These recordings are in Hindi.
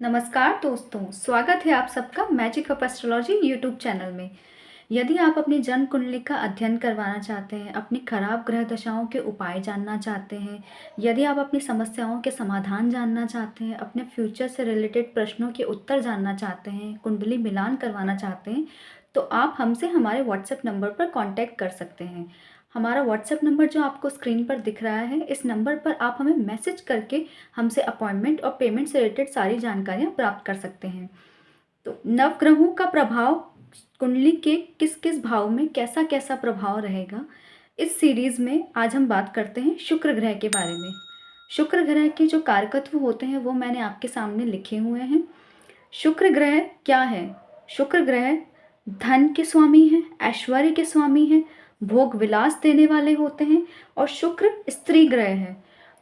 नमस्कार दोस्तों, स्वागत है आप सबका magic of astrology YouTube channel में। यदि आप अपनी जन्म कुंडली का अध्ययन करवाना चाहते हैं, अपनी खराब ग्रह दशाओं के उपाय जानना चाहते हैं, यदि आप अपनी समस्याओं के समाधान जानना चाहते हैं, अपने फ्यूचर से रिलेटेड प्रश्नों के उत्तर जानना चाहते हैं, कुंडली मिलान करवाना चाहते हैं, तो आप हमसे हमारे व्हाट्सएप नंबर पर कॉन्टैक्ट कर सकते हैं। हमारा व्हाट्सएप नंबर जो आपको स्क्रीन पर दिख रहा है, इस नंबर पर आप हमें मैसेज करके हमसे अपॉइंटमेंट और पेमेंट से रिलेटेड सारी जानकारियाँ प्राप्त कर सकते हैं। तो नवग्रहों का प्रभाव कुंडली के किस किस भाव में कैसा कैसा प्रभाव रहेगा, इस सीरीज़ में आज हम बात करते हैं शुक्र ग्रह के बारे में। शुक्र ग्रह के जो कारकत्व होते हैं वो मैंने आपके सामने लिखे हुए हैं। शुक्र ग्रह क्या है? शुक्र ग्रह धन के स्वामी हैं, ऐश्वर्य के स्वामी हैं, भोग विलास देने वाले होते हैं और शुक्र स्त्री ग्रह है।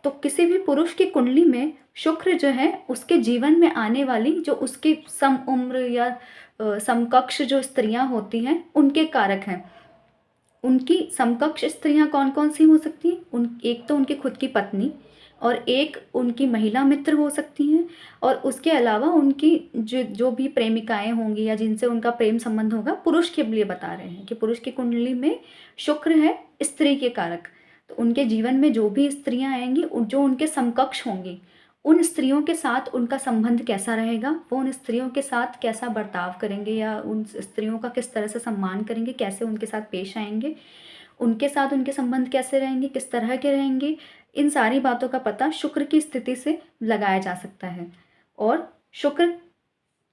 तो किसी भी पुरुष की कुंडली में शुक्र जो है उसके जीवन में आने वाली जो उसकी सम उम्र या समकक्ष जो स्त्रियां होती हैं उनके कारक हैं। उनकी समकक्ष स्त्रियां कौन कौन सी हो सकती हैं? एक तो उनकी खुद की पत्नी और एक उनकी महिला मित्र हो सकती हैं और उसके अलावा उनकी जो जो भी प्रेमिकाएं होंगी या जिनसे उनका प्रेम संबंध होगा, पुरुष के लिए बता रहे हैं कि पुरुष की कुंडली में शुक्र है स्त्री के कारक। तो उनके जीवन में जो भी स्त्रियां आएंगी जो उनके समकक्ष होंगी, उन स्त्रियों के साथ उनका संबंध कैसा रहेगा, वो उन स्त्रियों के साथ कैसा बर्ताव करेंगे या उन स्त्रियों का किस तरह से सम्मान करेंगे, कैसे उनके साथ पेश आएंगे, उनके साथ उनके संबंध कैसे रहेंगे, किस तरह के रहेंगे, इन सारी बातों का पता शुक्र की स्थिति से लगाया जा सकता है। और शुक्र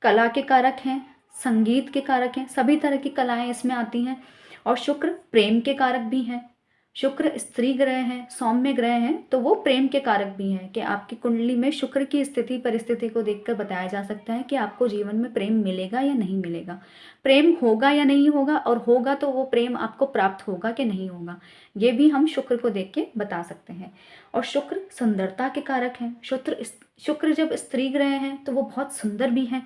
कला के कारक हैं, संगीत के कारक हैं, सभी तरह की कलाएं इसमें आती हैं। और शुक्र प्रेम के कारक भी हैं। शुक्र स्त्री ग्रह हैं, सौम्य ग्रह हैं, तो वो प्रेम के कारक भी हैं कि आपकी कुंडली में शुक्र की स्थिति परिस्थिति को देखकर बताया जा सकता है कि आपको जीवन में प्रेम मिलेगा या नहीं मिलेगा, प्रेम होगा या नहीं होगा, और होगा तो वो प्रेम आपको प्राप्त होगा कि नहीं होगा, ये भी हम शुक्र को देख के बता सकते हैं। और शुक्र सुंदरता के कारक हैं। शुक्र जब स्त्री ग्रह हैं तो वो बहुत सुंदर भी हैं।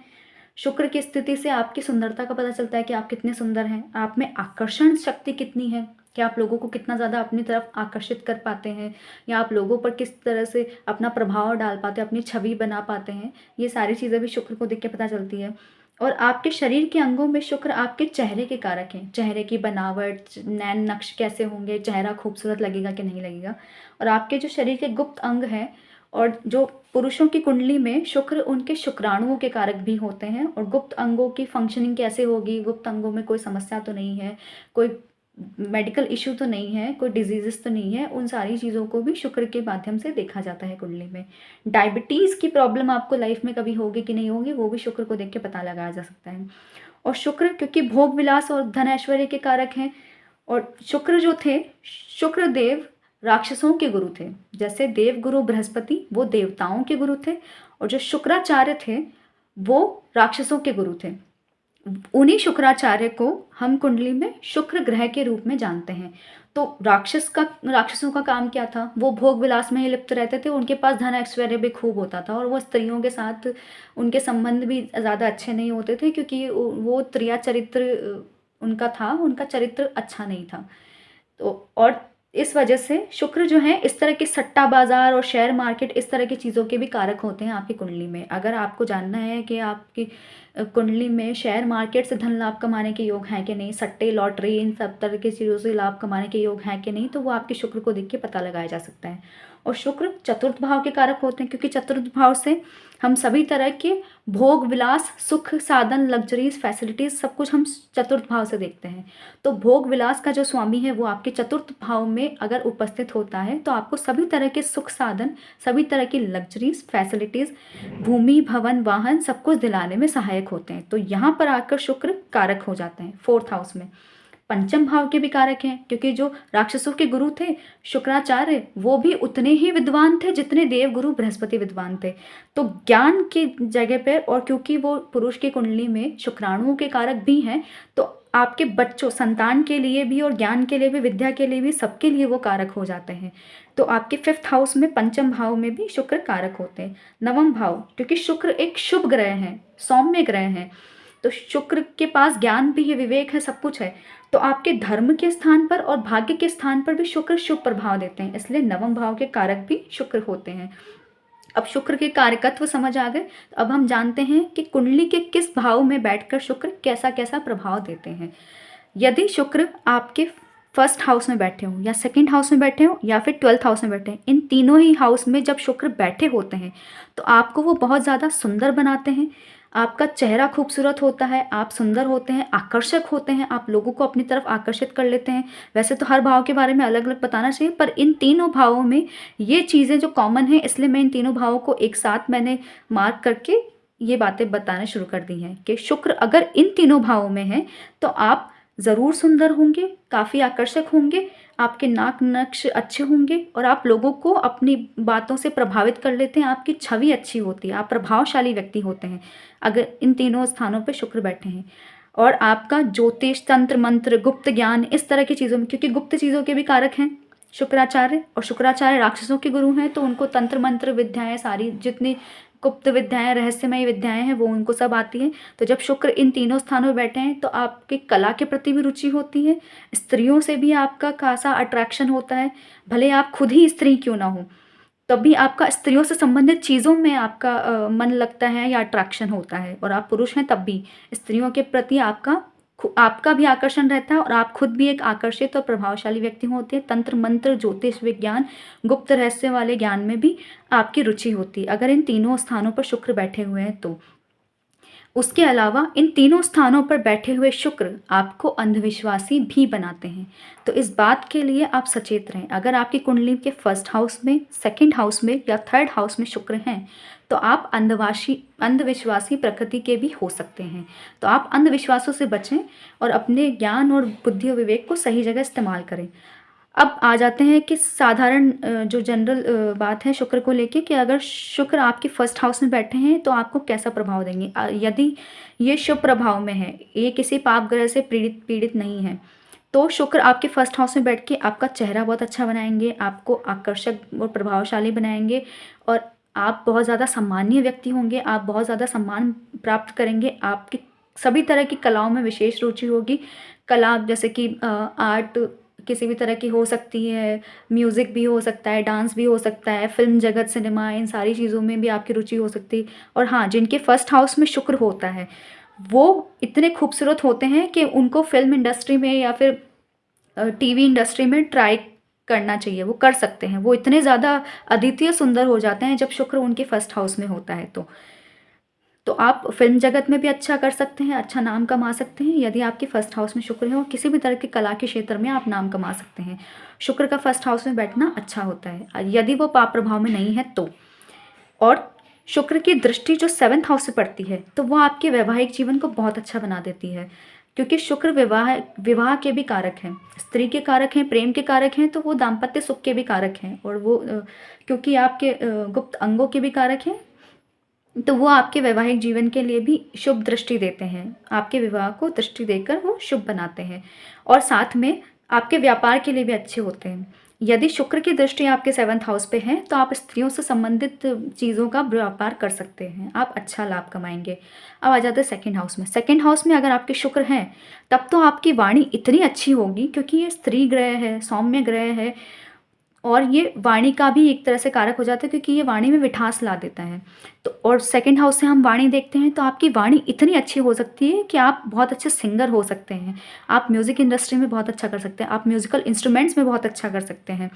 शुक्र की स्थिति से आपकी सुंदरता का पता चलता है कि आप कितने सुंदर हैं, आप में आकर्षण शक्ति कितनी है, कि आप लोगों को कितना ज़्यादा अपनी तरफ आकर्षित कर पाते हैं या आप लोगों पर किस तरह से अपना प्रभाव डाल पाते हैं, अपनी छवि बना पाते हैं। ये सारी चीज़ें भी शुक्र को देख के पता चलती है। और आपके शरीर के अंगों में शुक्र आपके चेहरे के कारक हैं। चेहरे की बनावट, नैन नक्श कैसे होंगे, चेहरा खूबसूरत लगेगा कि नहीं लगेगा। और आपके जो शरीर के गुप्त अंग हैं और जो पुरुषों की कुंडली में शुक्र उनके शुक्राणुओं के कारक भी होते हैं। और गुप्त अंगों की फंक्शनिंग कैसे होगी, गुप्त अंगों में कोई समस्या तो नहीं है, कोई मेडिकल इशू तो नहीं है, कोई डिजीजेस तो नहीं है, उन सारी चीज़ों को भी शुक्र के माध्यम से देखा जाता है कुंडली में। डायबिटीज़ की प्रॉब्लम आपको लाइफ में कभी होगी कि नहीं होगी, वो भी शुक्र को देख के पता लगाया जा सकता है। और शुक्र क्योंकि भोग विलास और धन ऐश्वर्य के कारक हैं, और शुक्र जो थे, शुक्र देव राक्षसों के गुरु थे। जैसे देव गुरु बृहस्पति वो देवताओं के गुरु थे, और जो शुक्राचार्य थे वो राक्षसों के गुरु थे। उन्हीं शुक्राचार्य को हम कुंडली में शुक्र ग्रह के रूप में जानते हैं। तो राक्षसों का काम क्या था? वो भोग विलास में ही लिप्त रहते थे, उनके पास धन ऐश्वर्य भी खूब होता था और वो स्त्रियों के साथ उनके संबंध भी ज़्यादा अच्छे नहीं होते थे, क्योंकि वो त्रिया चरित्र उनका था, उनका चरित्र अच्छा नहीं था। तो और इस वजह से शुक्र जो है इस तरह के सट्टा बाजार और शेयर मार्केट, इस तरह की चीज़ों के भी कारक होते हैं आपकी कुंडली में। अगर आपको जानना है कि आपकी कुंडली में शेयर मार्केट से धन लाभ कमाने के योग हैं कि नहीं, सट्टे लॉटरी इन सब तरह की चीज़ों से लाभ कमाने के योग हैं कि नहीं, तो वो आपके शुक्र को देख के पता लगाया जा सकता है। और शुक्र चतुर्थ भाव के कारक होते हैं, क्योंकि चतुर्थ भाव से हम सभी तरह के भोग विलास, सुख साधन, लग्जरीज, फैसिलिटीज सब कुछ हम चतुर्थ भाव से देखते हैं। तो भोग विलास का जो स्वामी है वो आपके चतुर्थ भाव में अगर उपस्थित होता है तो आपको सभी तरह के सुख साधन, सभी तरह की लग्जरीज, फैसिलिटीज, भूमि, भवन, वाहन सब कुछ दिलाने में सहायक होते हैं। तो यहाँ पर आकर शुक्र कारक हो जाते हैं फोर्थ हाउस में। पंचम भाव के भी कारक हैं, क्योंकि जो राक्षसों के गुरु थे शुक्राचार्य, वो भी उतने ही विद्वान थे जितने देव गुरु बृहस्पति विद्वान थे। तो ज्ञान की जगह पर, और क्योंकि वो पुरुष की कुंडली में शुक्राणुओं के कारक भी हैं, तो आपके बच्चों, संतान के लिए भी और ज्ञान के लिए भी, विद्या के लिए भी, सबके लिए वो कारक हो जाते हैं। तो आपके फिफ्थ हाउस में, पंचम भाव में भी शुक्र कारक होते हैं। नवम भाव, क्योंकि शुक्र एक शुभ ग्रह है, सौम्य ग्रह है, तो शुक्र के पास ज्ञान भी है, विवेक है, सब कुछ है। तो आपके धर्म के स्थान पर और भाग्य के स्थान पर भी शुक्र शुभ प्रभाव देते हैं, इसलिए नवम भाव के कारक भी शुक्र होते हैं। अब शुक्र के कारकत्व समझ आ गए। तो अब हम जानते हैं कि कुंडली के किस भाव में बैठकर शुक्र कैसा कैसा प्रभाव देते हैं। यदि शुक्र आपके फर्स्ट हाउस में बैठे हों या सेकंड हाउस में बैठे हों या फिर 12th हाउस में बैठे हैं, इन तीनों ही हाउस में जब शुक्र बैठे होते हैं तो आपको वो बहुत ज़्यादा सुंदर बनाते हैं। आपका चेहरा खूबसूरत होता है, आप सुंदर होते हैं, आकर्षक होते हैं, आप लोगों को अपनी तरफ आकर्षित कर लेते हैं। वैसे तो हर भाव के बारे में अलग अलग बताना चाहिए, पर इन तीनों भावों में ये चीज़ें जो कॉमन हैं, इसलिए मैं इन तीनों भावों को एक साथ मैंने मार्क करके ये बातें बताना शुरू कर दी हैं कि शुक्र अगर इन तीनों भावों में है तो आप ज़रूर सुंदर होंगे, काफ़ी आकर्षक होंगे, आपके नाक नक्श अच्छे होंगे और आप लोगों को अपनी बातों से प्रभावित कर लेते हैं। आपकी छवि अच्छी होती है, आप प्रभावशाली व्यक्ति होते हैं अगर इन तीनों स्थानों पे शुक्र बैठे हैं। और आपका ज्योतिष, तंत्र मंत्र, गुप्त ज्ञान, इस तरह की चीज़ों में, क्योंकि गुप्त चीज़ों के भी कारक हैं शुक्राचार्य, और शुक्राचार्य राक्षसों के गुरु हैं, तो उनको तंत्र मंत्र विद्याएं, सारी जितनी गुप्त विद्याएं, रहस्यमय विद्याएं हैं, वो उनको सब आती हैं। तो जब शुक्र इन तीनों स्थानों में बैठे हैं तो आपकी कला के प्रति भी रुचि होती है, स्त्रियों से भी आपका खासा अट्रैक्शन होता है, भले आप खुद ही स्त्री क्यों ना हो, तब भी आपका स्त्रियों से संबंधित चीज़ों में आपका मन लगता है या अट्रैक्शन होता है। और आप पुरुष हैं तब भी स्त्रियों के प्रति आपका भी आकर्षण रहता है और आप खुद भी एक आकर्षित और प्रभावशाली व्यक्ति होते हैं। तंत्र मंत्र, ज्योतिष विज्ञान, गुप्त रहस्य वाले ज्ञान में भी आपकी रुचि होती है अगर इन तीनों स्थानों पर शुक्र बैठे हुए हैं तो। उसके अलावा इन तीनों स्थानों पर बैठे हुए शुक्र आपको अंधविश्वासी भी बनाते हैं, तो इस बात के लिए आप सचेत रहें। अगर आपकी कुंडली के फर्स्ट हाउस में, सेकंड हाउस में या थर्ड हाउस में शुक्र हैं तो आप अंधविश्वासी प्रकृति के भी हो सकते हैं। तो आप अंधविश्वासों से बचें और अपने ज्ञान और बुद्धि और विवेक को सही जगह इस्तेमाल करें। अब आ जाते हैं कि साधारण जो जनरल बात है शुक्र को लेके, कि अगर शुक्र आपके फर्स्ट हाउस में बैठे हैं तो आपको कैसा प्रभाव देंगे। यदि ये शुभ प्रभाव में है, ये किसी पाप ग्रह से पीड़ित नहीं है, तो शुक्र आपके फर्स्ट हाउस में बैठ के आपका चेहरा बहुत अच्छा बनाएंगे, आपको आकर्षक और प्रभावशाली बनाएंगे और आप बहुत ज़्यादा सम्मानीय व्यक्ति होंगे, आप बहुत ज़्यादा सम्मान प्राप्त करेंगे, आपकी सभी तरह की कलाओं में विशेष रुचि होगी। कला जैसे कि आर्ट किसी भी तरह की हो सकती है, म्यूज़िक भी हो सकता है, डांस भी हो सकता है, फिल्म जगत, सिनेमा, इन सारी चीज़ों में भी आपकी रुचि हो सकती है। और हाँ, जिनके फर्स्ट हाउस में शुक्र होता है वो इतने खूबसूरत होते हैं कि उनको फिल्म इंडस्ट्री में या फिर टीवी इंडस्ट्री में ट्राई करना चाहिए, वो कर सकते हैं। वो इतने ज़्यादा अद्वितीय सुंदर हो जाते हैं जब शुक्र उनके फर्स्ट हाउस में होता है तो आप फिल्म जगत में भी अच्छा कर सकते हैं, अच्छा नाम कमा सकते हैं यदि आपके फर्स्ट हाउस में शुक्र है, और किसी भी तरह की कला के क्षेत्र में आप नाम कमा सकते हैं। शुक्र का फर्स्ट हाउस में बैठना अच्छा होता है यदि वो पाप प्रभाव में नहीं है तो। और शुक्र की दृष्टि जो 7th हाउस से पड़ती है तो वो आपके वैवाहिक जीवन को बहुत अच्छा बना देती है, क्योंकि शुक्र विवाह के भी कारक हैं, स्त्री के कारक हैं, प्रेम के कारक हैं, तो वो दाम्पत्य सुख के भी कारक हैं। और वो क्योंकि आपके गुप्त अंगों के भी कारक हैं, तो वो आपके वैवाहिक जीवन के लिए भी शुभ दृष्टि देते हैं, आपके विवाह को दृष्टि देकर वो शुभ बनाते हैं। और साथ में आपके व्यापार के लिए भी अच्छे होते हैं। यदि शुक्र की दृष्टि आपके 7th हाउस पे है तो आप स्त्रियों से संबंधित चीज़ों का व्यापार कर सकते हैं, आप अच्छा लाभ कमाएंगे। अब आ जाते हैं सेकंड हाउस में। सेकंड हाउस में अगर आपके शुक्र हैं तब तो आपकी वाणी इतनी अच्छी होगी, क्योंकि ये स्त्री ग्रह है, सौम्य ग्रह है, और ये वाणी का भी एक तरह से कारक हो जाता है, क्योंकि ये वाणी में मिठास ला देता है। तो और सेकंड हाउस से हम वाणी देखते हैं तो आपकी वाणी इतनी अच्छी हो सकती है कि आप बहुत अच्छे सिंगर हो सकते हैं, आप म्यूज़िक इंडस्ट्री में बहुत अच्छा कर सकते हैं, आप म्यूज़िकल इंस्ट्रूमेंट्स में बहुत अच्छा कर सकते हैं,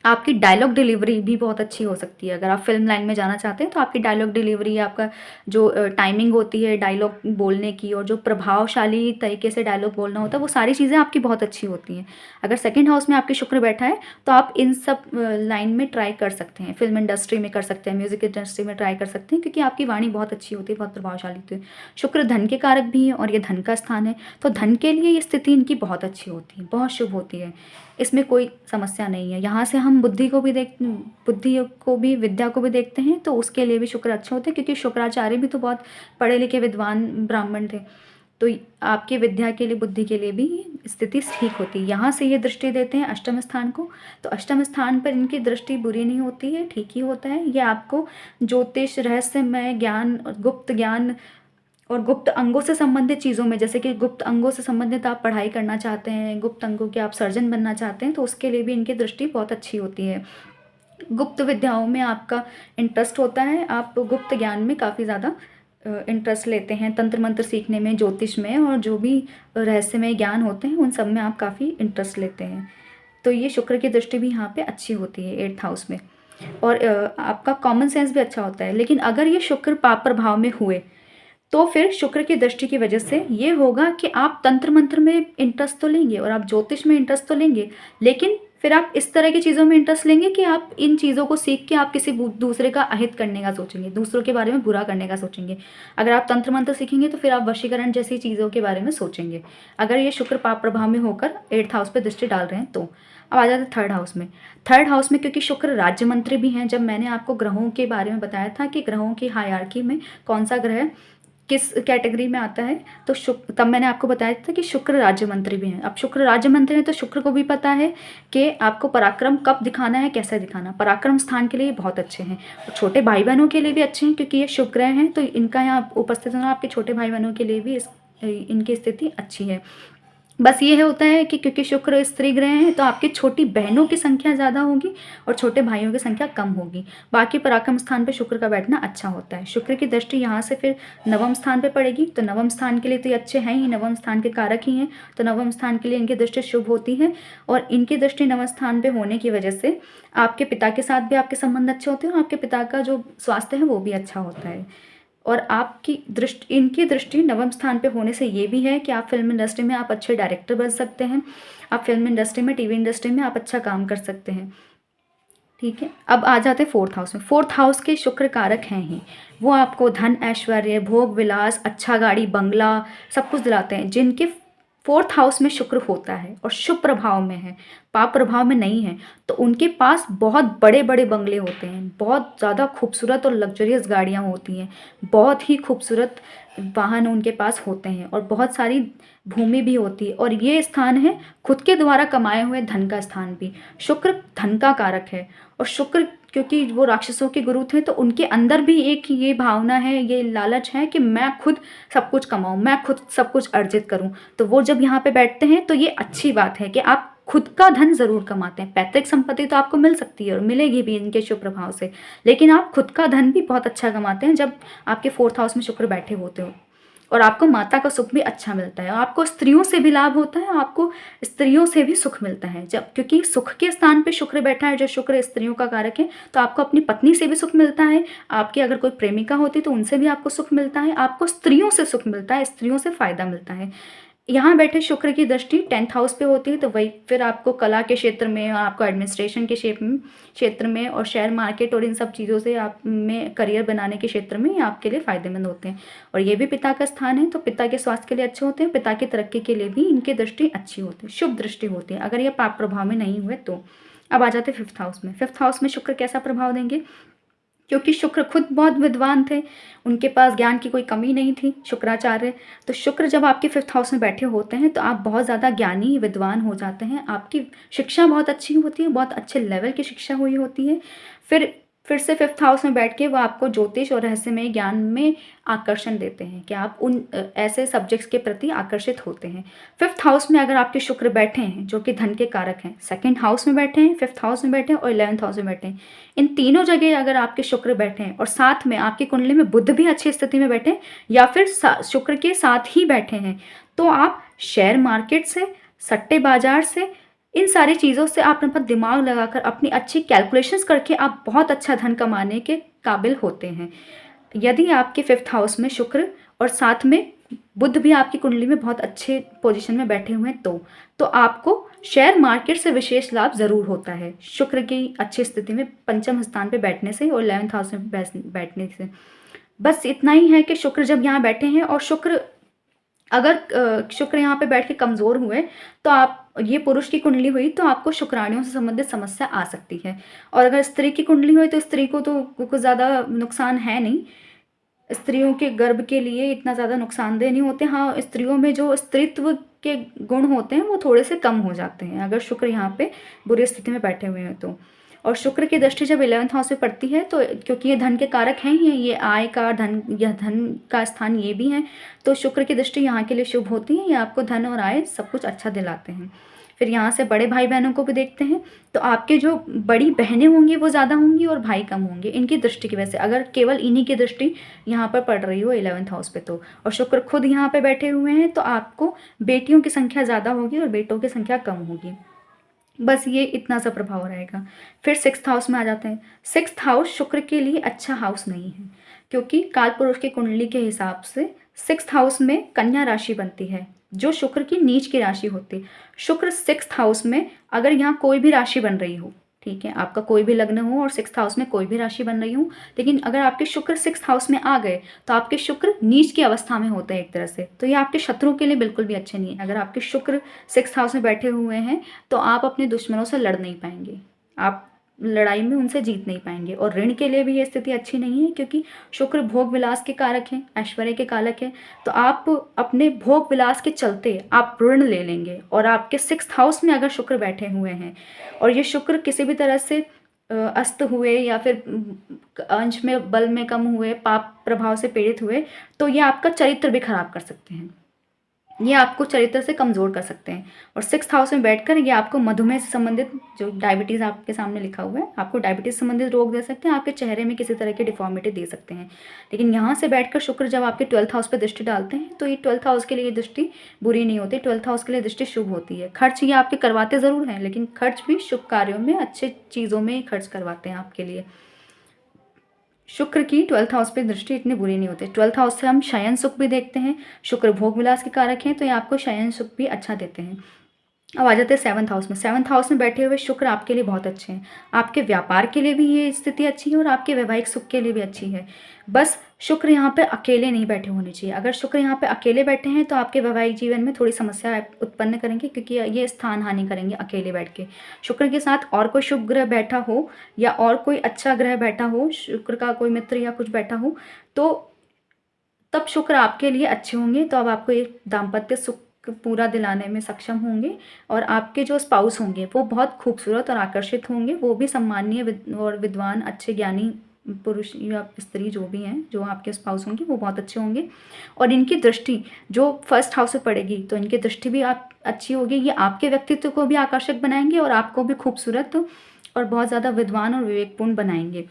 आपकी डायलॉग डिलीवरी भी बहुत अच्छी हो सकती है। अगर आप फिल्म लाइन में जाना चाहते हैं तो आपकी डायलॉग डिलीवरी, आपका जो टाइमिंग होती है डायलॉग बोलने की और जो प्रभावशाली तरीके से डायलॉग बोलना होता है, वो सारी चीज़ें आपकी बहुत अच्छी होती हैं। अगर सेकंड हाउस में आपके शुक्र बैठा है तो आप इन सब लाइन में ट्राई कर सकते हैं, फिल्म इंडस्ट्री में कर सकते हैं, म्यूज़िक इंडस्ट्री में ट्राई कर सकते हैं, क्योंकि आपकी वाणी बहुत अच्छी होती है, बहुत प्रभावशाली होती है। शुक्र धन के कारक भी है और ये धन का स्थान है, तो धन के लिए ये स्थिति इनकी बहुत अच्छी होती है, बहुत शुभ होती है, इसमें कोई समस्या नहीं है। यहाँ से हम बुद्धि को भी विद्या को भी देखते हैं, तो उसके लिए भी शुक्र अच्छे होते हैं, क्योंकि शुक्राचार्य भी तो बहुत पढ़े लिखे विद्वान ब्राह्मण थे, तो आपकी विद्या के लिए, बुद्धि के लिए भी स्थिति ठीक होती है। यहाँ से ये दृष्टि देते हैं अष्टम स्थान को, तो अष्टम स्थान पर इनकी दृष्टि बुरी नहीं होती है, ठीक ही होता है। ये आपको ज्योतिष, रहस्यमय ज्ञान, गुप्त ज्ञान और गुप्त अंगों से संबंधित चीज़ों में, जैसे कि गुप्त अंगों से संबंधित आप पढ़ाई करना चाहते हैं, गुप्त अंगों के आप सर्जन बनना चाहते हैं, तो उसके लिए भी इनकी दृष्टि बहुत अच्छी होती है। गुप्त विद्याओं में आपका इंटरेस्ट होता है, आप गुप्त ज्ञान में काफ़ी ज़्यादा इंटरेस्ट लेते हैं, तंत्र मंत्र सीखने में, ज्योतिष में, और जो भी रहस्यमय ज्ञान होते हैं उन सब में आप काफ़ी इंटरेस्ट लेते हैं। तो ये शुक्र की दृष्टि भी यहाँ पे अच्छी होती है 8th हाउस में। और आपका कॉमन सेंस भी अच्छा होता है। लेकिन अगर ये शुक्र पाप प्रभाव में हुए तो फिर शुक्र की दृष्टि की वजह से ये होगा कि आप तंत्र मंत्र में इंटरेस्ट तो लेंगे और आप ज्योतिष में इंटरेस्ट तो लेंगे, लेकिन फिर आप इस तरह की चीज़ों में इंटरेस्ट लेंगे कि आप इन चीज़ों को सीख के आप किसी दूसरे का अहित करने का सोचेंगे, दूसरों के बारे में बुरा करने का सोचेंगे। अगर आप तंत्र मंत्र सीखेंगे तो फिर आप वशीकरण जैसी चीज़ों के बारे में सोचेंगे, अगर ये शुक्र पाप प्रभाव में होकर 8th हाउस पे दृष्टि डाल रहे हैं तो। अब आ जाते हैं 3rd हाउस में। 3rd हाउस में क्योंकि शुक्र राज्य मंत्री भी हैं, जब मैंने आपको ग्रहों के बारे में बताया था कि ग्रहों की हायरार्की में कौन सा ग्रह किस कैटेगरी में आता है, तो शुक्र, तब मैंने आपको बताया था कि शुक्र राज्य मंत्री भी हैं। अब शुक्र राज्य मंत्री हैं तो शुक्र को भी पता है कि आपको पराक्रम कब दिखाना है, कैसे दिखाना। पराक्रम स्थान के लिए बहुत अच्छे हैं और छोटे भाई बहनों के लिए भी अच्छे हैं, क्योंकि ये शुभ ग्रह हैं तो इनका यहाँ उपस्थित होना आपके छोटे भाई बहनों के लिए भी इनकी स्थिति अच्छी है। बस ये होता है कि क्योंकि शुक्र स्त्री ग्रह हैं तो आपकी छोटी बहनों की संख्या ज़्यादा होगी और छोटे भाइयों की संख्या कम होगी। बाकी पराक्रम स्थान पे शुक्र का बैठना अच्छा होता है। शुक्र की दृष्टि यहाँ से फिर नवम स्थान पे पड़ेगी, तो नवम स्थान के लिए तो ये अच्छे हैं ही, नवम स्थान के कारक ही हैं, तो नवम स्थान के लिए इनकी दृष्टि शुभ होती है। और इनकी दृष्टि नवम स्थान पर होने की वजह से आपके पिता के साथ भी आपके संबंध अच्छे होते हैं और आपके पिता का जो स्वास्थ्य है वो भी अच्छा होता है। और आपकी दृष्टि, इनकी दृष्टि नवम स्थान पे होने से ये भी है कि आप फिल्म इंडस्ट्री में आप अच्छे डायरेक्टर बन सकते हैं, आप फिल्म इंडस्ट्री में, टीवी इंडस्ट्री में आप अच्छा काम कर सकते हैं। ठीक है, अब आ जाते हैं 4th हाउस में। 4th हाउस के शुक्र कारक हैं ही, वो आपको धन, ऐश्वर्य, भोग विलास, अच्छा गाड़ी, बंगला सब कुछ दिलाते हैं। जिनके 4th हाउस में शुक्र होता है और शुभ प्रभाव में है, पाप प्रभाव में नहीं है, तो उनके पास बहुत बड़े बड़े बंगले होते हैं, बहुत ज़्यादा खूबसूरत और लग्जरियस गाड़ियाँ होती हैं, बहुत ही खूबसूरत वाहन उनके पास होते हैं और बहुत सारी भूमि भी होती है। और ये स्थान है खुद के द्वारा कमाए हुए धन का स्थान भी। शुक्र धन का कारक है और शुक्र क्योंकि वो राक्षसों के गुरु थे तो उनके अंदर भी एक ये भावना है, ये लालच है कि मैं खुद सब कुछ कमाऊं, मैं खुद सब कुछ अर्जित करूं। तो वो जब यहाँ पे बैठते हैं तो ये अच्छी बात है कि आप खुद का धन जरूर कमाते हैं। पैतृक संपत्ति तो आपको मिल सकती है और मिलेगी भी इनके शुभ प्रभाव से, लेकिन आप खुद का धन भी बहुत अच्छा कमाते हैं जब आपके 4th हाउस में शुक्र बैठे होते हो। और आपको माता का सुख भी अच्छा मिलता है और आपको स्त्रियों से भी लाभ होता है, आपको स्त्रियों से भी सुख मिलता है। जब क्योंकि सुख के स्थान पे शुक्र बैठा है, जो शुक्र स्त्रियों का कारक है, तो आपको अपनी पत्नी से भी सुख मिलता है, आपकी अगर कोई प्रेमिका होती तो उनसे भी आपको सुख मिलता है, आपको स्त्रियों से सुख मिलता है, स्त्रियों से फायदा मिलता है। यहाँ बैठे शुक्र की दृष्टि 10th हाउस पे होती है, तो वही फिर आपको कला के क्षेत्र में और आपको एडमिनिस्ट्रेशन के क्षेत्र में और शेयर मार्केट और इन सब चीज़ों से आप में करियर बनाने के क्षेत्र में ये आपके लिए फ़ायदेमंद होते हैं। और ये भी पिता का स्थान है, तो पिता के स्वास्थ्य के लिए अच्छे होते हैं, पिता की तरक्की के लिए भी इनकी दृष्टि अच्छी होती है, शुभ दृष्टि होती है, अगर ये पाप प्रभाव में नहीं हुए तो। अब आ जाते 5th हाउस में। 5th हाउस में शुक्र कैसा प्रभाव देंगे? क्योंकि शुक्र खुद बहुत विद्वान थे, उनके पास ज्ञान की कोई कमी नहीं थी, शुक्राचार्य। तो शुक्र जब आपके 5th हाउस में बैठे होते हैं तो आप बहुत ज़्यादा ज्ञानी विद्वान हो जाते हैं, आपकी शिक्षा बहुत अच्छी होती है, बहुत अच्छे लेवल की शिक्षा हुई होती है। फिर से 5th हाउस में बैठ के वो आपको ज्योतिष और रहस्यमय ज्ञान में आकर्षण देते हैं कि आप उन ऐसे सब्जेक्ट्स के प्रति आकर्षित होते हैं। 5th हाउस में अगर आपके शुक्र बैठे हैं जो कि धन के कारक हैं, 2nd हाउस में बैठे हैं, 5th हाउस में बैठे हैं और 11th हाउस में बैठे हैं, इन तीनों जगह अगर आपके शुक्र बैठे हैं और साथ में आपकी कुंडली में बुध भी अच्छी स्थिति में बैठे हैं या फिर शुक्र के साथ ही बैठे हैं, तो आप शेयर मार्केट से, सट्टे बाजार से, इन सारी चीज़ों से आप अपना दिमाग लगाकर अपनी अच्छी कैलकुलेशंस करके आप बहुत अच्छा धन कमाने के काबिल होते हैं। यदि आपके 5th हाउस में शुक्र और साथ में बुध भी आपकी कुंडली में बहुत अच्छे पोजीशन में बैठे हुए हैं तो आपको शेयर मार्केट से विशेष लाभ ज़रूर होता है, शुक्र की अच्छी स्थिति में पंचम स्थान पे बैठने से और 11th हाउस में बैठने से। बस इतना ही है कि शुक्र जब यहाँ बैठे हैं और अगर शुक्र यहाँ पे बैठ के कमज़ोर हुए तो आप, ये पुरुष की कुंडली हुई तो आपको शुक्राणुओं से संबंधित समस्या आ सकती है। और अगर स्त्री की कुंडली हुई तो स्त्री को तो कुछ ज़्यादा नुकसान है नहीं, स्त्रियों के गर्भ के लिए इतना ज़्यादा नुकसानदेह नहीं होते। हाँ, स्त्रियों में जो स्त्रीत्व के गुण होते हैं वो थोड़े से कम हो जाते हैं अगर शुक्र यहाँ पे बुरी स्थिति में बैठे हुए हैं तो। और शुक्र की दृष्टि जब 11th हाउस में पड़ती है तो क्योंकि ये धन के कारक हैं ही, ये आय का धन, यह धन का स्थान ये भी है, तो शुक्र की दृष्टि यहाँ के लिए शुभ होती है, ये आपको धन और आय सब कुछ अच्छा दिलाते हैं। फिर यहाँ से बड़े भाई बहनों को भी देखते हैं, तो आपके जो बड़ी बहनें होंगी वो ज़्यादा होंगी और भाई कम होंगे इनकी दृष्टि की वजह से, अगर केवल इन्हीं की दृष्टि यहाँ पर पड़ रही हो 11th हाउस पे तो। और शुक्र खुद यहाँ पे बैठे हुए हैं तो आपको बेटियों की संख्या ज़्यादा होगी और बेटों की संख्या कम होगी। बस ये इतना सा प्रभाव रहेगा। फिर 6th हाउस में आ जाते हैं। 6th हाउस शुक्र के लिए अच्छा हाउस नहीं है, क्योंकि काल पुरुष की कुंडली के हिसाब से 6th हाउस में कन्या राशि बनती है, जो शुक्र की नीच की राशि होती है। शुक्र 6th हाउस में अगर यहाँ कोई भी राशि बन रही हो, ठीक है, आपका कोई भी लग्न हो और 6th हाउस में कोई भी राशि बन रही हो, लेकिन अगर आपके शुक्र 6th हाउस में आ गए तो आपके शुक्र नीच की अवस्था में होते हैं एक तरह से, तो ये आपके शत्रुओं के लिए बिल्कुल भी अच्छे नहीं है। अगर आपके शुक्र 6th हाउस में बैठे हुए हैं तो आप अपने दुश्मनों से लड़ नहीं पाएंगे, आप लड़ाई में उनसे जीत नहीं पाएंगे। और ऋण के लिए भी ये स्थिति अच्छी नहीं है, क्योंकि शुक्र भोग विलास के कारक हैं, ऐश्वर्य के कारक हैं, तो आप अपने भोग विलास के चलते आप ऋण ले लेंगे। और आपके 6th हाउस में अगर शुक्र बैठे हुए हैं और ये शुक्र किसी भी तरह से अस्त हुए या फिर अंश में बल में कम हुए, पाप प्रभाव से पीड़ित हुए, तो ये आपका चरित्र भी खराब कर सकते हैं, ये आपको चरित्र से कमज़ोर कर सकते हैं। और 6th हाउस में बैठकर ये आपको मधुमेह से संबंधित, जो डायबिटीज़ आपके सामने लिखा हुआ है, आपको डायबिटीज़ संबंधित रोग दे सकते हैं, आपके चेहरे में किसी तरह की डिफॉर्मिटी दे सकते हैं। लेकिन यहाँ से बैठकर शुक्र जब आपके 12th हाउस पर दृष्टि डालते हैं तो ये 12th हाउस के लिए दृष्टि बुरी नहीं होती, 12th हाउस के लिए दृष्टि शुभ होती है। खर्च ये आपके करवाते ज़रूर हैं, लेकिन खर्च भी शुभ कार्यों में, अच्छे चीज़ों में खर्च करवाते हैं आपके लिए। शुक्र की 12th हाउस पे दृष्टि इतनी बुरी नहीं होती। 12th हाउस से हम शयन सुख भी देखते हैं, शुक्र भोग विलास के कारक हैं, तो ये आपको शयन सुख भी अच्छा देते हैं। अब आ जाते हैं 7th हाउस में। 7th हाउस में बैठे हुए शुक्र आपके लिए बहुत अच्छे हैं, आपके व्यापार के लिए भी ये स्थिति अच्छी है और आपके वैवाहिक सुख के लिए भी अच्छी है। बस शुक्र यहाँ पे अकेले नहीं बैठे होने चाहिए। अगर शुक्र यहाँ पे अकेले बैठे हैं तो आपके वैवाहिक जीवन में थोड़ी समस्या उत्पन्न करेंगे, क्योंकि ये स्थान हानि करेंगे अकेले बैठ के। शुक्र के साथ और कोई शुभ ग्रह बैठा हो या और कोई अच्छा ग्रह बैठा हो, शुक्र का कोई मित्र या कुछ बैठा हो, तो तब शुक्र आपके लिए अच्छे होंगे, तो अब आपको एक दाम्पत्य सुख पूरा दिलाने में सक्षम होंगे। और आपके जो स्पाउस होंगे वो बहुत खूबसूरत और आकर्षित होंगे, वो भी सम्मानीय और विद्वान, अच्छे ज्ञानी पुरुष या स्त्री जो भी हैं, जो आपके स्पाउस होंगे वो बहुत अच्छे होंगे। और इनकी दृष्टि जो 1st हाउस से पड़ेगी तो इनकी दृष्टि भी आप अच्छी होगी, ये आपके व्यक्तित्व को भी आकर्षक बनाएंगे और आपको भी खूबसूरत और बहुत ज़्यादा विद्वान और विवेकपूर्ण बनाएंगे।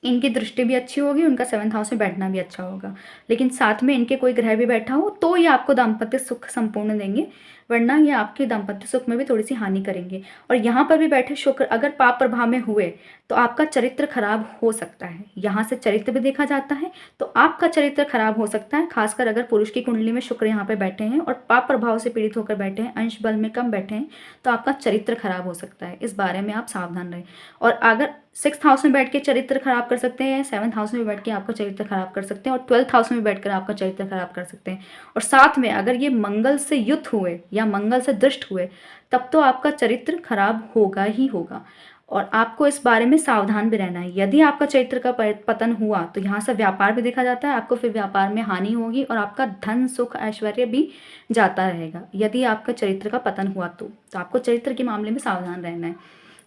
इनकी दृष्टि भी अच्छी होगी, उनका 7th हाउस में बैठना भी अच्छा होगा। लेकिन साथ में इनके कोई ग्रह भी बैठा हो तो ये आपको दाम्पत्य सुख संपूर्ण देंगे, वरना ये आपके दाम्पत्य सुख में भी थोड़ी सी हानि करेंगे। और यहाँ पर भी बैठे शुक्र अगर पाप प्रभाव में हुए तो आपका चरित्र खराब हो सकता है। यहाँ से चरित्र भी देखा जाता है, तो आपका चरित्र खराब हो सकता है, खासकर अगर पुरुष की कुंडली में शुक्र यहाँ पे बैठे हैं और पाप प्रभाव से पीड़ित होकर बैठे हैं, अंश बल में कम बैठे हैं, तो आपका चरित्र खराब हो सकता है। इस बारे में आप सावधान रहें। और अगर 6th हाउस में बैठ के चरित्र खराब कर सकते हैं, 7th हाउस में बैठ के आपका चरित्र खराब कर सकते हैं, और 12th हाउस में बैठकर आपका चरित्र खराब कर सकते हैं। और साथ में अगर ये मंगल से युत हुए या मंगल से दृष्ट हुए, तब तो आपका चरित्र खराब होगा ही होगा। और आपको इस बारे में सावधान भी रहना है। यदि आपका चरित्र का पतन हुआ तो यहाँ से व्यापार भी देखा जाता है, आपको फिर व्यापार में हानि होगी और आपका धन सुख ऐश्वर्य भी जाता रहेगा। यदि आपका चरित्र का पतन हुआ तो आपको चरित्र के मामले में सावधान रहना है।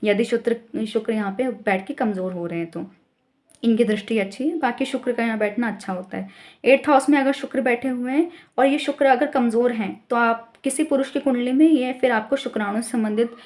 यदि शुक्र यहाँ पे बैठ के कमज़ोर हो रहे हैं तो इनकी दृष्टि अच्छी है, बाकी शुक्र का यहाँ बैठना अच्छा होता है। 8th हाउस में अगर शुक्र बैठे हुए हैं और ये शुक्र अगर कमज़ोर हैं तो आप किसी पुरुष की कुंडली में ये फिर आपको शुक्राणु से संबंधित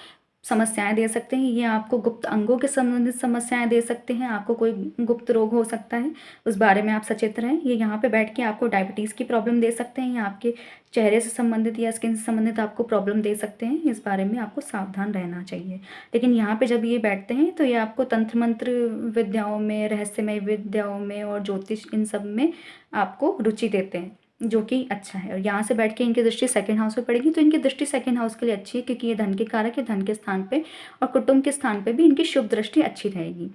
समस्याएं दे सकते हैं, ये आपको गुप्त अंगों के संबंधित समस्याएं दे सकते हैं, आपको कोई गुप्त रोग हो सकता है, उस बारे में आप सचेत रहें। ये यहाँ पे बैठ के आपको डायबिटीज़ की प्रॉब्लम दे सकते हैं या आपके चेहरे से संबंधित या स्किन से संबंधित आपको प्रॉब्लम दे सकते हैं, इस बारे में आपको सावधान रहना चाहिए। लेकिन यहाँ पे जब ये बैठते हैं तो ये आपको तंत्र मंत्र विद्याओं में, रहस्यमय विद्याओं में और ज्योतिष, इन सब में आपको रुचि देते हैं, जो कि अच्छा है। और यहाँ से बैठ के इनकी दृष्टि 2nd हाउस पे पड़ेगी, तो इनकी दृष्टि 2nd हाउस के लिए अच्छी है, क्योंकि ये धन के कारक है, धन के स्थान पे और कुटुंब के स्थान पे भी इनकी शुभ दृष्टि अच्छी रहेगी।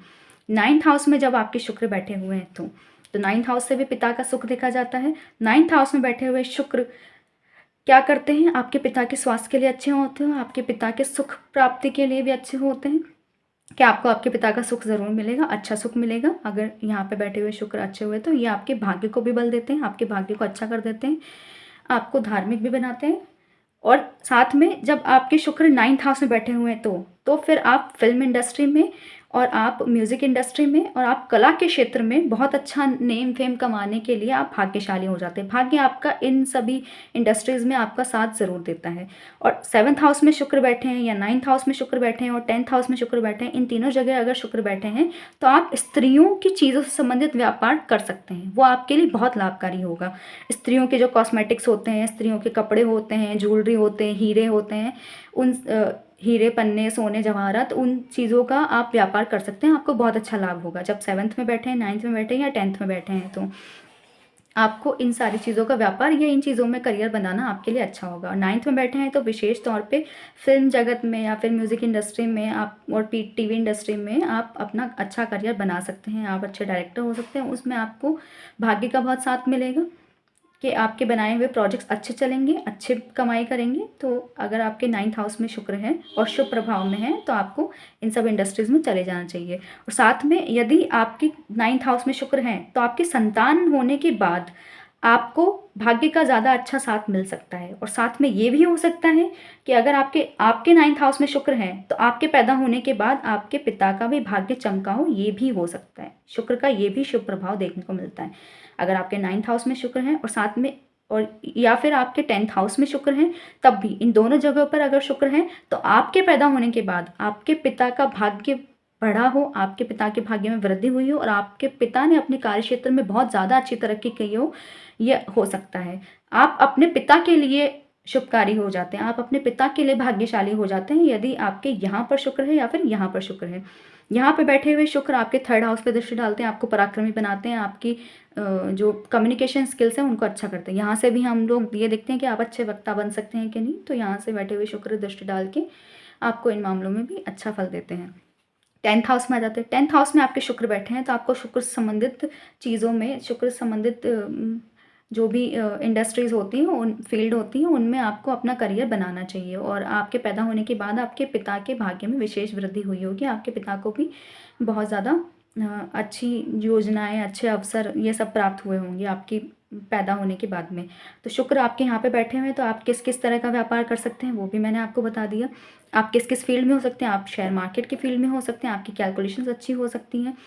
9th हाउस में जब आपके शुक्र बैठे हुए हैं तो 9th हाउस से भी पिता का सुख देखा जाता है। 9th हाउस में बैठे हुए शुक्र क्या करते हैं, आपके पिता के स्वास्थ्य के लिए अच्छे होते हैं, आपके पिता के सुख प्राप्ति के लिए भी अच्छे होते हैं, कि आपको आपके पिता का सुख ज़रूर मिलेगा, अच्छा सुख मिलेगा। अगर यहाँ पे बैठे हुए शुक्र अच्छे हुए तो ये आपके भाग्य को भी बल देते हैं, आपके भाग्य को अच्छा कर देते हैं, आपको धार्मिक भी बनाते हैं। और साथ में जब आपके शुक्र 9th हाउस में बैठे हुए हैं तो फिर आप फिल्म इंडस्ट्री में और आप म्यूज़िक इंडस्ट्री में और आप कला के क्षेत्र में बहुत अच्छा नेम फेम कमाने के लिए आप भाग्यशाली हो जाते हैं। भाग्य आपका इन सभी इंडस्ट्रीज़ में आपका साथ ज़रूर देता है। और 7th हाउस में शुक्र बैठे हैं या 9th हाउस में शुक्र बैठे हैं और 10th हाउस में शुक्र बैठे हैं, इन तीनों जगह अगर शुक्र बैठे हैं तो आप स्त्रियों की चीज़ों से संबंधित व्यापार कर सकते हैं। वो आपके लिए बहुत लाभकारी होगा। स्त्रियों के जो कॉस्मेटिक्स होते हैं, स्त्रियों के कपड़े होते हैं, ज्वेलरी होते हैं, हीरे होते हैं, उन हीरे, पन्ने, सोने, जवाहरात, उन चीज़ों का आप व्यापार कर सकते हैं। आपको बहुत अच्छा लाभ होगा जब 7th में बैठे हैं, 9th में बैठे हैं या 10th में बैठे हैं। तो आपको इन सारी चीज़ों का व्यापार या इन चीज़ों में करियर बनाना आपके लिए अच्छा होगा। और 9th में बैठे हैं तो विशेष तौर पे फिल्म जगत में या फिर म्यूज़िक इंडस्ट्री में आप और टीवी इंडस्ट्री में आप अपना अच्छा करियर बना सकते हैं। आप अच्छे डायरेक्टर हो सकते हैं। उसमें आपको भाग्य का बहुत साथ मिलेगा कि आपके बनाए हुए प्रोजेक्ट्स अच्छे चलेंगे, अच्छे कमाई करेंगे। तो अगर आपके 9th हाउस में शुक्र है और शुभ प्रभाव में है तो आपको इन सब इंडस्ट्रीज़ में चले जाना चाहिए। और साथ में यदि आपकी 9th हाउस में शुक्र है तो आपकी संतान होने के बाद आपको भाग्य का ज़्यादा अच्छा साथ मिल सकता है। और साथ में ये भी हो सकता है कि अगर आपके 9th हाउस में शुक्र है तो आपके पैदा होने के बाद आपके पिता का भी भाग्य चमका हो, ये भी हो सकता है। शुक्र का ये भी शुभ प्रभाव देखने को मिलता है। अगर आपके 9th हाउस में शुक्र है और साथ में और या फिर आपके 10th हाउस में शुक्र है, तब भी इन दोनों जगहों पर अगर शुक्र है तो आपके पैदा होने के बाद आपके पिता का भाग्य बढ़ा हो, आपके पिता के भाग्य में वृद्धि हुई हो और आपके पिता ने अपने कार्य क्षेत्र में बहुत ज़्यादा अच्छी तरक्की की हो, यह हो सकता है। आप अपने पिता के लिए शुभकारी हो जाते हैं, आप अपने पिता के लिए भाग्यशाली हो जाते हैं यदि आपके यहाँ पर शुक्र है या फिर यहाँ पर शुक्र है। यहाँ पे बैठे हुए शुक्र आपके 3rd हाउस पे दृष्टि डालते हैं, आपको पराक्रमी बनाते हैं, आपकी जो कम्युनिकेशन स्किल्स हैं उनको अच्छा करते हैं। यहाँ से भी हम लोग ये देखते हैं कि आप अच्छे वक्ता बन सकते हैं कि नहीं। तो यहाँ से बैठे हुए शुक्र दृष्टि डाल के आपको इन मामलों में भी अच्छा फल देते हैं। 10th हाउस में आ जाते हैं। 10th हाउस में आपके शुक्र बैठे हैं तो आपको शुक्र से संबंधित चीज़ों में, शुक्र से संबंधित जो भी इंडस्ट्रीज़ होती हैं, उन फील्ड होती हैं, उनमें आपको अपना करियर बनाना चाहिए। और आपके पैदा होने के बाद आपके पिता के भाग्य में विशेष वृद्धि हुई होगी। आपके पिता को भी बहुत ज़्यादा अच्छी योजनाएं, अच्छे अवसर ये सब प्राप्त हुए होंगे आपकी पैदा होने के बाद में। तो शुक्र आपके यहाँ पे बैठे हुए हैं तो आप किस किस तरह का व्यापार कर सकते हैं वो भी मैंने आपको बता दिया। आप किस किस फील्ड में हो सकते हैं, आप शेयर मार्केट की फील्ड में हो सकते हैं, आपकी कैलकुलेशंस अच्छी हो सकती हैं।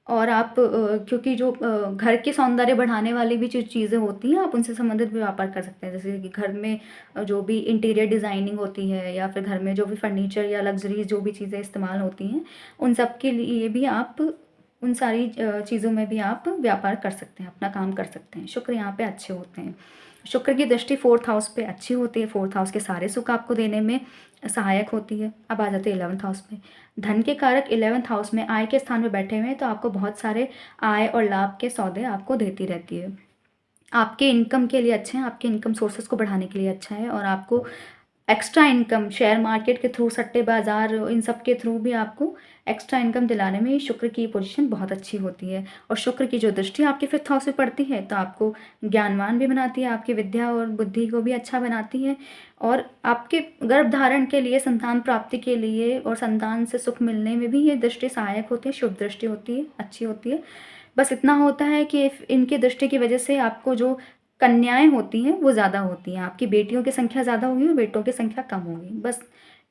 और आप क्योंकि जो घर के सौंदर्य बढ़ाने वाली भी जो चीज़ें होती हैं आप उनसे संबंधित भी व्यापार कर सकते हैं। जैसे कि घर में जो भी इंटीरियर डिज़ाइनिंग होती है या फिर घर में जो भी फर्नीचर या लग्जरीज जो भी चीज़ें इस्तेमाल होती हैं, उन सब के लिए भी आप उन सारी चीज़ों में भी आप व्यापार कर सकते हैं, अपना काम कर सकते हैं। शुक्र यहाँ पे अच्छे होते हैं। शुक्र की दृष्टि 4th हाउस पे अच्छी होती है। 4th हाउस के सारे सुख आपको देने में सहायक होती है। अब आ जाते हैं 11th हाउस में। धन के कारक 11th हाउस में आय के स्थान में बैठे हुए हैं तो आपको बहुत सारे आय और लाभ के सौदे आपको देती रहती है। आपके इनकम के लिए अच्छे हैं, आपके इनकम सोर्सेस को बढ़ाने के लिए अच्छा है। और आपको एक्स्ट्रा इनकम शेयर मार्केट के थ्रू, सट्टे बाज़ार, इन सब के थ्रू भी आपको एक्स्ट्रा इनकम दिलाने में शुक्र की पोजीशन बहुत अच्छी होती है। और शुक्र की जो दृष्टि आपके 5th हाउस में पड़ती है तो आपको ज्ञानवान भी बनाती है, आपकी विद्या और बुद्धि को भी अच्छा बनाती है। और आपके गर्भ धारण के लिए, संतान प्राप्ति के लिए और संतान से सुख मिलने में भी ये दृष्टि सहायक होती है, शुभ दृष्टि होती है, अच्छी होती है। बस इतना होता है कि इनकी दृष्टि की वजह से आपको जो कन्याएं होती हैं वो ज़्यादा होती हैं, आपकी बेटियों की संख्या ज़्यादा होगी और बेटों की संख्या कम होगी। बस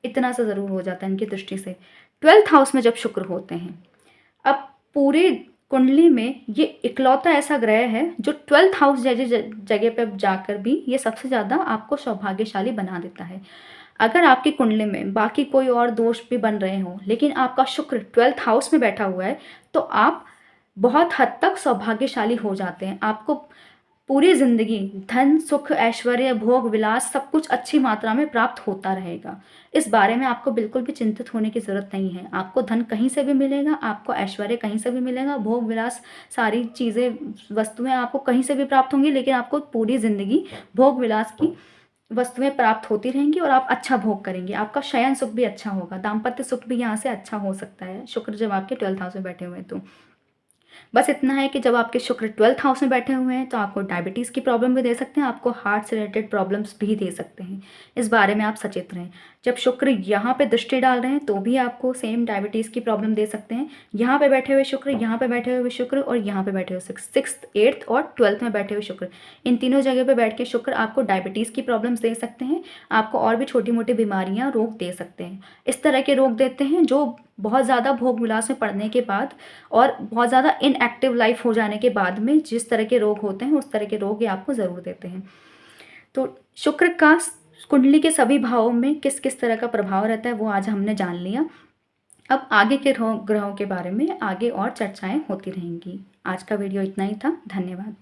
इतना सा ज़रूर हो जाता है इनकी दृष्टि से। 12th हाउस में जब शुक्र होते हैं, अब पूरे कुंडली में ये इकलौता ऐसा ग्रह है जो 12th हाउस जैसे जगह पर जाकर भी ये सबसे ज़्यादा आपको सौभाग्यशाली बना देता है। अगर आपकी कुंडली में बाकी कोई और दोष भी बन रहे हों लेकिन आपका शुक्र 12th हाउस में बैठा हुआ है तो आप बहुत हद तक सौभाग्यशाली हो जाते हैं। आपको पूरी ज़िंदगी धन, सुख, ऐश्वर्य, भोग, विलास सब कुछ अच्छी मात्रा में प्राप्त होता रहेगा। इस बारे में आपको बिल्कुल भी चिंतित होने की ज़रूरत नहीं है। आपको धन कहीं से भी मिलेगा, आपको ऐश्वर्य कहीं से भी मिलेगा, भोग विलास सारी चीज़ें, वस्तुएं आपको कहीं से भी प्राप्त होंगी, लेकिन आपको पूरी ज़िंदगी भोग विलास की वस्तुएं प्राप्त होती रहेंगी और आप अच्छा भोग करेंगे। आपका शयन सुख भी अच्छा होगा, दाम्पत्य सुख भी यहाँ से अच्छा हो सकता है शुक्र जब आपके 12th हाउस में बैठे हुए हैं तो। बस इतना है कि जब आपके शुक्र 12th हाउस में बैठे हुए हैं तो आपको डायबिटीज़ की प्रॉब्लम भी दे सकते हैं, आपको हार्ट से रिलेटेड प्रॉब्लम्स भी दे सकते हैं। इस बारे में आप सचेत रहें। जब शुक्र यहाँ पे दृष्टि डाल रहे हैं तो भी आपको सेम डायबिटीज़ की प्रॉब्लम दे सकते हैं। यहाँ पे बैठे हुए शुक्र, यहाँ पे बैठे हुए शुक्र और यहाँ पे बैठे हुए 6th, 8th और 12th में बैठे हुए शुक्र, इन तीनों जगह पे बैठ के शुक्र आपको डायबिटीज़ की प्रॉब्लम्स दे सकते हैं, आपको और भी छोटी मोटी बीमारियाँ, रोग दे सकते हैं। इस तरह के रोग देते हैं जो बहुत ज़्यादा भोग विलास में पड़ने के बाद और बहुत ज़्यादा इनएक्टिव लाइफ हो जाने के बाद में जिस तरह के रोग होते हैं उस तरह के रोग ये आपको ज़रूर देते हैं। तो शुक्र का कुंडली के सभी भावों में किस किस तरह का प्रभाव रहता है वो आज हमने जान लिया। अब आगे के ग्रहों के बारे में आगे और चर्चाएं होती रहेंगी। आज का वीडियो इतना ही था। धन्यवाद।